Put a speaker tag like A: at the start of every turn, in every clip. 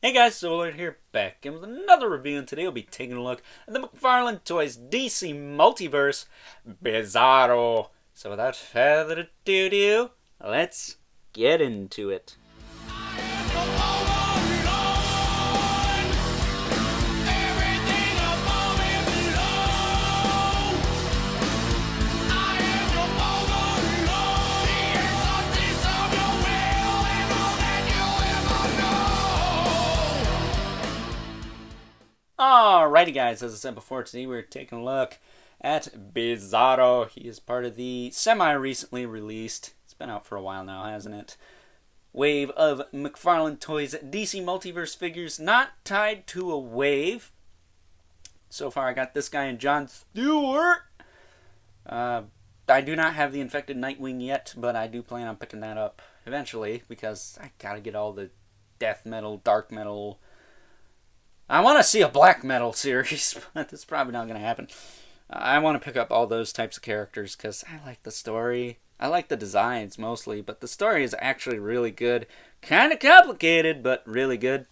A: Hey guys, Solar here, back again with another review, and today we'll be taking a look at the McFarlane Toys DC Multiverse Bizarro. So without further ado, let's get into it. Alrighty guys, as I said before, today we're taking a look at Bizarro. He is part of the semi-recently released, it's been out for a while now, hasn't it, wave of McFarlane Toys DC Multiverse figures not tied to a wave. So far I got this guy and John Stewart. I do not have the Infected Nightwing yet, but I do plan on picking that up eventually because I gotta get all the death metal, dark metal. I want to see a black metal series, but that's probably not going to happen. I want to pick up all those types of characters because I like the story. I like the designs mostly, but the story is actually really good. Kind of complicated, but really good.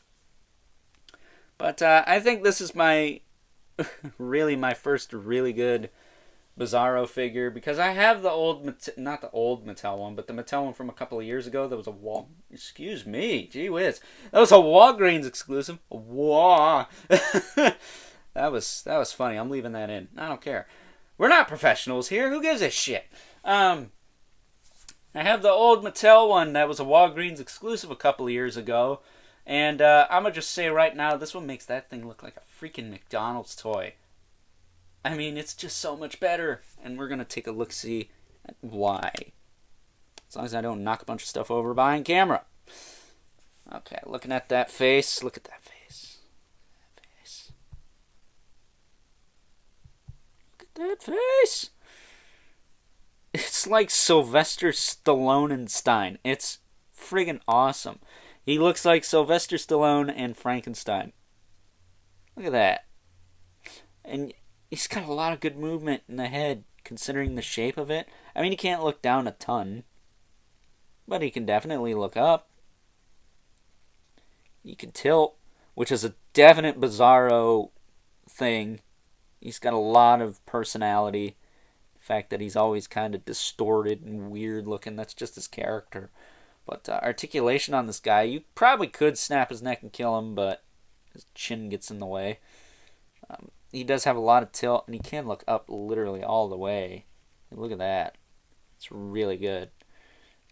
A: But I think this is my first really good Bizarro figure because I have the old, not the old Mattel one, but the Mattel one from a couple of years ago. That was a excuse me, gee whiz, that was a Walgreens exclusive. Wah, that was funny. I'm leaving that in. I don't care. We're not professionals here. Who gives a shit? I have the old Mattel one that was a Walgreens exclusive a couple of years ago, and I'm gonna just say right now, this one makes that thing look like a freaking McDonald's toy. I mean, it's just so much better. And we're going to take a look-see at why. As long as I don't knock a bunch of stuff over behind camera. Okay, looking at that face. Look at that face. Look at that face. It's like Sylvester Stallone. It's friggin' awesome. He looks like Sylvester Stallone and Frankenstein. Look at that. And he's got a lot of good movement in the head, considering the shape of it. I mean, he can't look down a ton, but he can definitely look up. He can tilt, which is a definite Bizarro thing. He's got a lot of personality. The fact that he's always kind of distorted and weird looking, that's just his character. But articulation on this guy, you probably could snap his neck and kill him, but his chin gets in the way. He does have a lot of tilt, and he can look up literally all the way. Look at that. It's really good.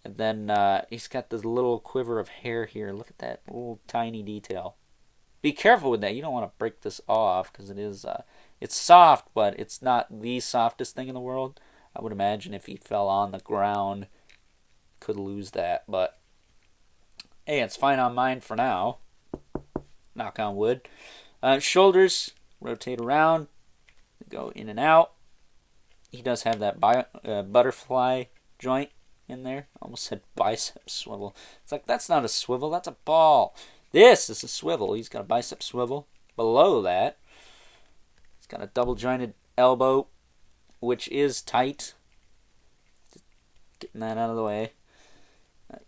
A: And then he's got this little quiver of hair here. Look at that little tiny detail. Be careful with that. You don't want to break this off, because it is it's soft, but it's not the softest thing in the world. I would imagine if he fell on the ground, could lose that. But, hey, it's fine on mine for now. Knock on wood. Shoulders rotate around, go in and out. He does have that butterfly joint in there. Almost said bicep swivel. It's like, that's not a swivel, that's a ball. This is a swivel. He's got a bicep swivel. Below that, he's got a double jointed elbow, which is tight. Just getting that out of the way.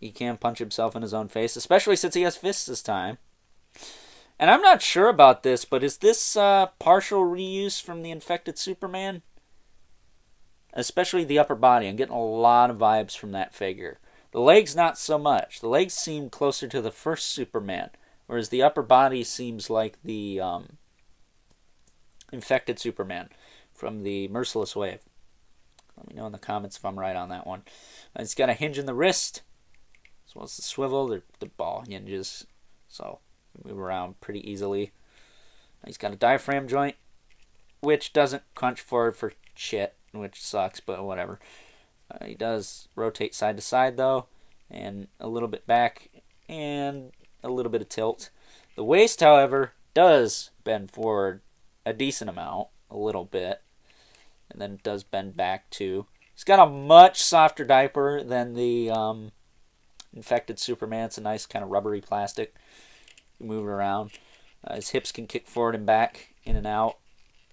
A: He can punch himself in his own face, especially since he has fists this time. And I'm not sure about this, but is this partial reuse from the Infected Superman? Especially the upper body. I'm getting a lot of vibes from that figure. The legs, not so much. The legs seem closer to the first Superman, whereas the upper body seems like the Infected Superman from the Merciless Wave. Let me know in the comments if I'm right on that one. It's got a hinge in the wrist, as well as the swivel. The ball hinges, so move around pretty easily. He's got a diaphragm joint, which doesn't crunch forward for shit, which sucks, but whatever. He does rotate side to side, though, and a little bit back, and a little bit of tilt. The waist, however, does bend forward a decent amount, a little bit, and then it does bend back, too. He's got a much softer diaper than the Infected Superman. It's a nice kind of rubbery plastic. Move it around. His hips can kick forward and back, in and out.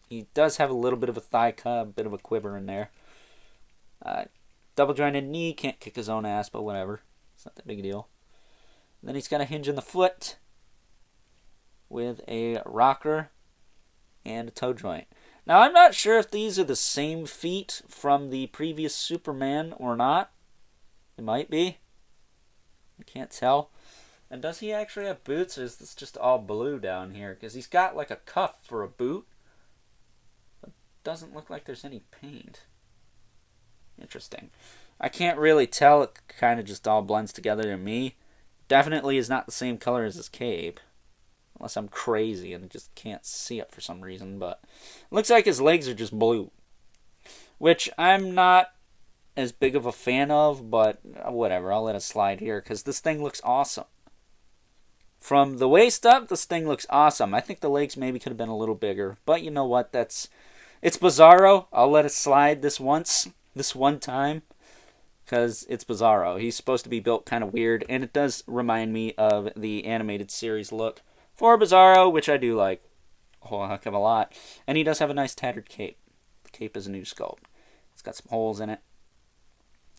A: He does have a little bit of a thigh cut, a bit of a quiver in there. Double jointed knee, can't kick his own ass, but whatever. It's not that big a deal. And then he's got a hinge in the foot. with a rocker and a toe joint. Now, I'm not sure if these are the same feet from the previous Superman or not. It might be. I can't tell. And does he actually have boots, or is this just all blue down here? Because he's got like a cuff for a boot. But doesn't look like there's any paint. Interesting. I can't really tell. It kind of just all blends together to me. Definitely is not the same color as his cape. Unless I'm crazy and just can't see it for some reason. But it looks like his legs are just blue. Which I'm not as big of a fan of, but whatever. I'll let it slide here because this thing looks awesome. From the waist up, this thing looks awesome. I think the legs maybe could have been a little bigger. But you know what? It's Bizarro. I'll let it slide this one time. Because it's Bizarro. He's supposed to be built kind of weird. And it does remind me of the animated series look for Bizarro, which I do like a whole heck of a lot. And he does have a nice tattered cape. The cape is a new sculpt. It's got some holes in it.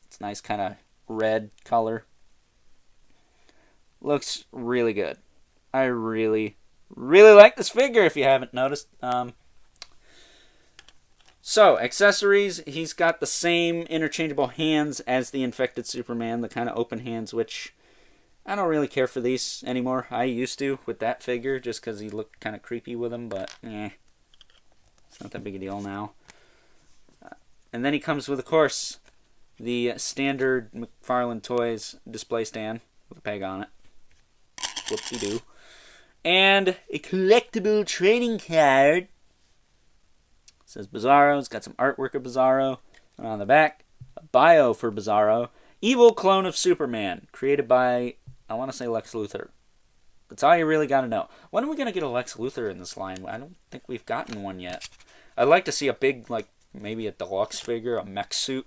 A: It's a nice kind of red color. Looks really good. I really, really like this figure if you haven't noticed. So, accessories. He's got the same interchangeable hands as the infected Superman. The kind of open hands, which I don't really care for these anymore. I used to with that figure just because he looked kind of creepy with them. But, it's not that big a deal now. And then he comes with, of course, the standard McFarlane Toys display stand with a peg on it. Whoop-de-doo. And a collectible trading card. It says Bizarro. It's got some artwork of Bizarro. And on the back, a bio for Bizarro. Evil clone of Superman. Created by, I want to say, Lex Luthor. That's all you really got to know. When are we going to get a Lex Luthor in this line? I don't think we've gotten one yet. I'd like to see a big, like, maybe a deluxe figure, a mech suit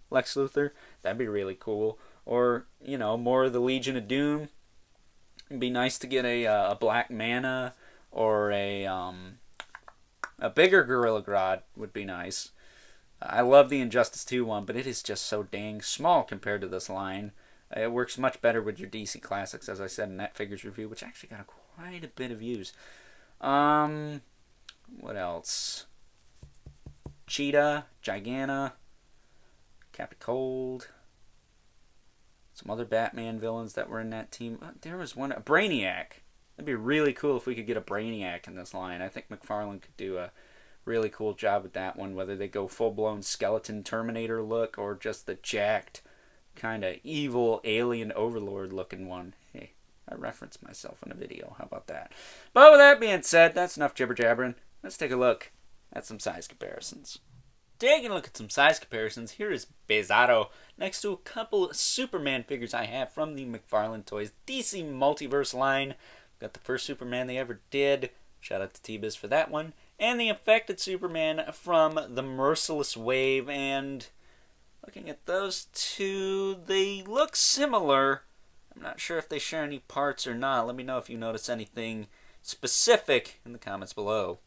A: Lex Luthor. That'd be really cool. Or, you know, more of the Legion of Doom. It'd be nice to get a Black Mana or a bigger Gorilla Grodd would be nice. I love the Injustice 2 one, but it is just so dang small compared to this line. It works much better with your DC Classics, as I said in that figures review, which actually got quite a bit of views. What else? Cheetah, Giganta, Captain Cold. Some other Batman villains that were in that team. There was one, a Brainiac. It'd be really cool if we could get a Brainiac in this line. I think McFarlane could do a really cool job with that one, whether they go full-blown skeleton Terminator look or just the jacked, kind of evil alien overlord looking one. Hey, I referenced myself in a video. How about that? But with that being said, that's enough jibber-jabbering. Let's take a look at some size comparisons. Taking a look at some size comparisons, here is Bizarro next to a couple Superman figures I have from the McFarlane Toys DC Multiverse line. Got the first Superman they ever did. Shout out to T-Biz for that one. And the Infected Superman from the Merciless Wave. And looking at those two, they look similar. I'm not sure if they share any parts or not. Let me know if you notice anything specific in the comments below.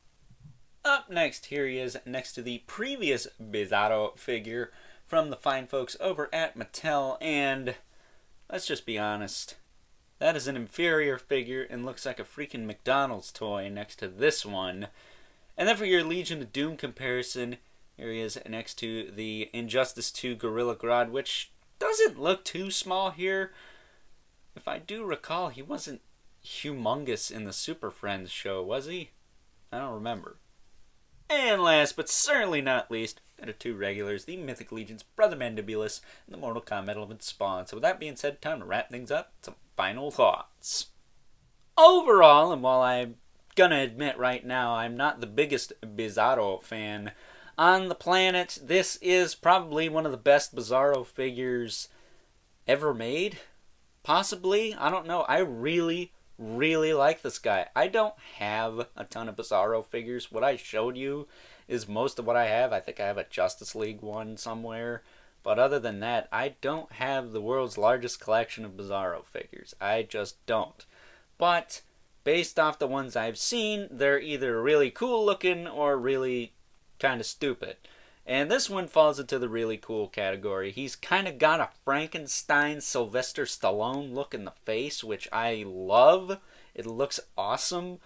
A: Up next, here he is next to the previous Bizarro figure from the fine folks over at Mattel, and let's just be honest, that is an inferior figure and looks like a freaking McDonald's toy next to this one. And then for your Legion of Doom comparison, here he is next to the Injustice 2 Gorilla Grodd, which doesn't look too small here. If I do recall, he wasn't humongous in the Super Friends show, was he? I don't remember. And last, but certainly not least, there are two regulars, the Mythic Legion's Brother Mandibulus and the Mortal Kombat Element Spawn. So with that being said, time to wrap things up. Some final thoughts. Overall, and while I'm gonna admit right now I'm not the biggest Bizarro fan on the planet, this is probably one of the best Bizarro figures ever made. Possibly. I don't know. I really like this guy. I don't have a ton of Bizarro figures. What I showed you is most of what I have. I think I have a Justice League one somewhere. But other than that, I don't have the world's largest collection of Bizarro figures. I just don't. But based off the ones I've seen, they're either really cool looking or really kind of stupid. And this one falls into the really cool category. He's kind of got a Frankenstein Sylvester Stallone look in the face, which I love. It looks awesome.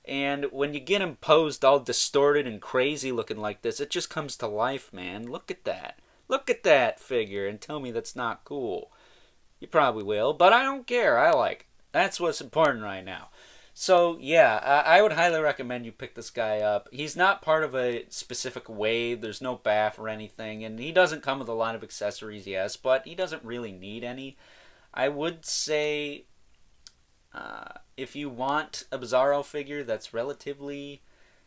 A: And when you get him posed all distorted and crazy looking like this, it just comes to life, man. Look at that. Look at that figure and tell me that's not cool. You probably will, but I don't care. I like it. That's what's important right now. So, yeah, I would highly recommend you pick this guy up. He's not part of a specific wave. There's no bath or anything, and he doesn't come with a lot of accessories, yes, but he doesn't really need any. I would say if you want a Bizarro figure that's relatively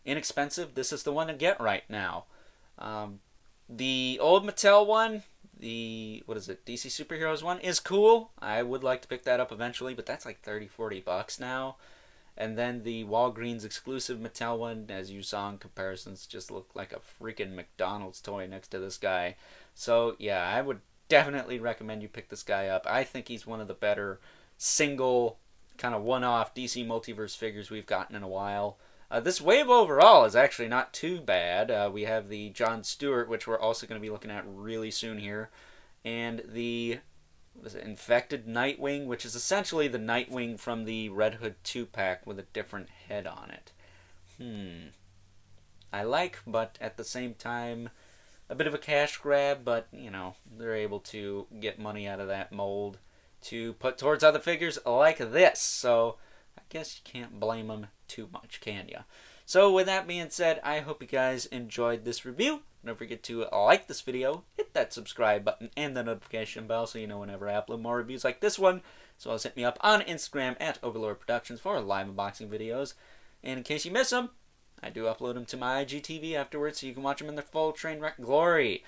A: inexpensive, this is the one to get right now. The old Mattel one, the, what is it, DC Superheroes one, is cool. I would like to pick that up eventually, but that's like 30, $40 now. And then the Walgreens exclusive Mattel one, as you saw in comparisons, just looked like a freaking McDonald's toy next to this guy. So, yeah, I would definitely recommend you pick this guy up. I think he's one of the better single, kind of one-off DC Multiverse figures we've gotten in a while. This wave overall is actually not too bad. We have the John Stewart, which we're also going to be looking at really soon here. And the Infected Nightwing, which is essentially the Nightwing from the Red Hood 2-pack with a different head on it. I like, but at the same time, a bit of a cash grab, but, you know, they're able to get money out of that mold to put towards other figures like this. So, I guess you can't blame them too much, can you? So, with that being said, I hope you guys enjoyed this review. Don't forget to like this video, hit that subscribe button and the notification bell so you know whenever I upload more reviews like this one. So as hit me up on Instagram at Overlord Productions for live unboxing videos. And in case you miss them, I do upload them to my IGTV afterwards so you can watch them in their full train wreck glory.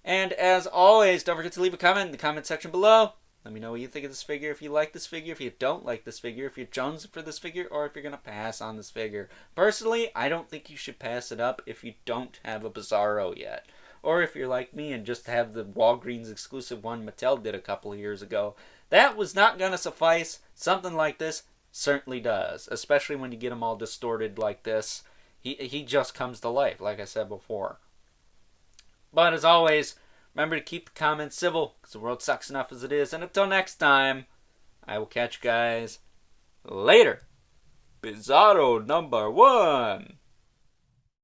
A: And as always, don't forget to leave a comment in the comment section below. Let me know what you think of this figure, if you like this figure, if you don't like this figure, if you're jonesing for this figure, or if you're going to pass on this figure. Personally, I don't think you should pass it up if you don't have a Bizarro yet. Or if you're like me and just have the Walgreens exclusive one Mattel did a couple of years ago. That was not going to suffice. Something like this certainly does. Especially when you get him all distorted like this. He just comes to life, like I said before. But as always, remember to keep the comments civil, because the world sucks enough as it is. And until next time, I will catch you guys later. Bizarro #1.